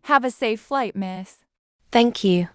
Have a safe flight, miss. Thank you.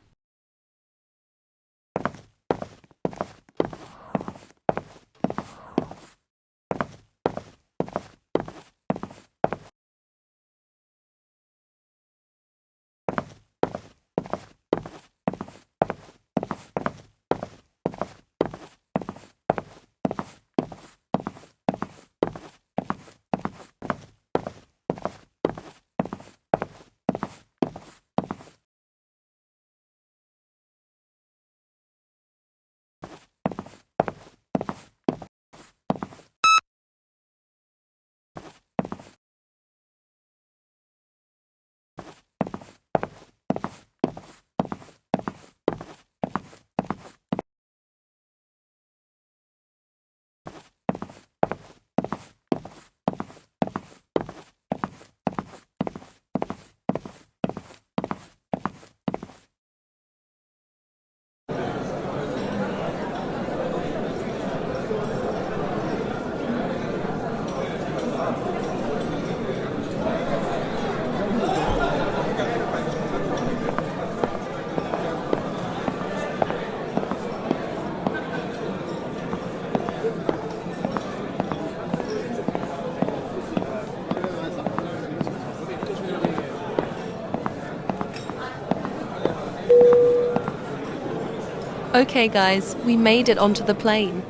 Okay guys, we made it onto the plane.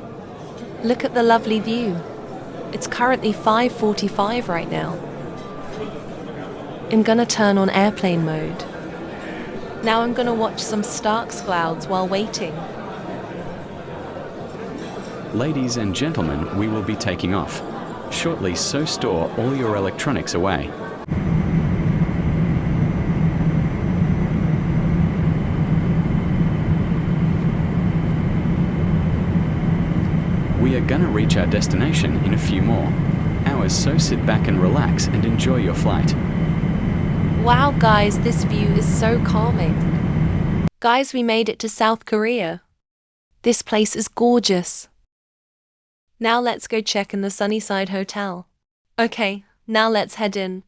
Look at the lovely view. It's currently 5:45 right now. I'm gonna turn on airplane mode. Now I'm gonna watch some Stark's clouds while waiting. Ladies and gentlemen, we will be taking off shortly, so store all your electronics away. We are gonna reach our destination in a few more hours, so sit back and relax and enjoy your flight. Wow guys, this view is so calming. Guys, we made it to South Korea. This place is gorgeous. Now let's go check in the Sunnyside Hotel. Okay, now let's head in.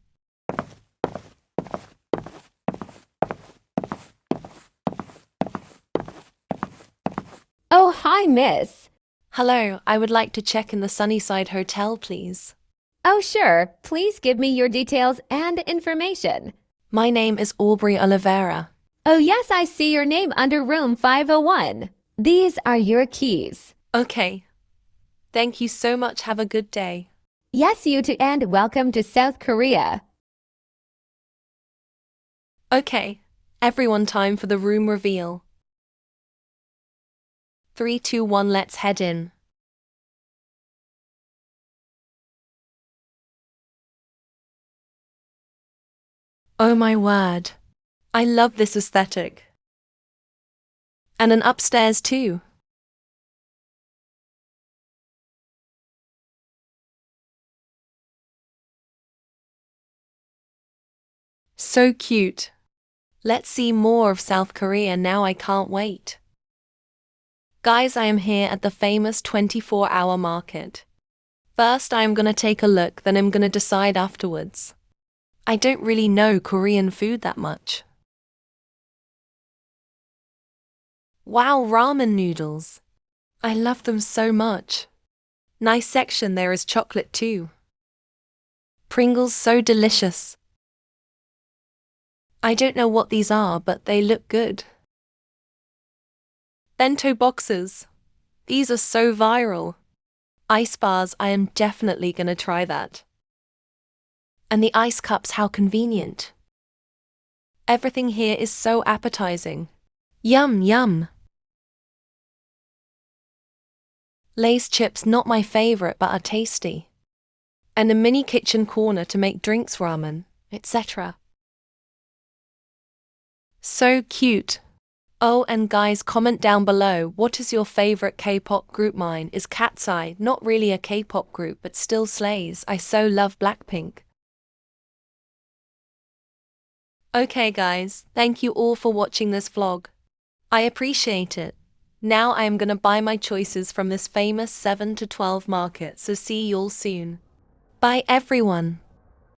Oh, hi, miss. Hello, I would like to check in the Sunnyside Hotel, please. Oh, sure. Please give me your details and information. My name is Aubrey Oliveira. Oh, yes, I see your name under room 501. These are your keys. Okay. Thank you so much. Have a good day. Yes, you too, and welcome to South Korea. Okay, everyone, time for the room reveal. 3, 2, 1, let's head in. Oh my word. I love this aesthetic. And an upstairs too. So cute. Let's see more of South Korea now. I can't wait. Guys, I am here at the famous 24-hour market. First, I am gonna take a look, then I'm gonna decide afterwards. I don't really know Korean food that much. Wow, ramen noodles. I love them so much. Nice section, there is chocolate too. Pringles, so delicious. I don't know what these are, but they look good. Bento boxes. These are so viral. Ice bars, I am definitely gonna try that. And the ice cups, how convenient. Everything here is so appetizing. Yum, yum. Lay's chips, not my favorite, but are tasty. And a mini kitchen corner to make drinks, ramen, etc. So cute. Oh, and guys, comment down below, what is your favorite K-pop group? Mine is Cat's Eye, not really a K-pop group, but still slays. I so love Blackpink. Okay guys, thank you all for watching this vlog. I appreciate it. Now I am gonna buy my choices from this famous 7 to 12 market, so see you all soon. Bye everyone.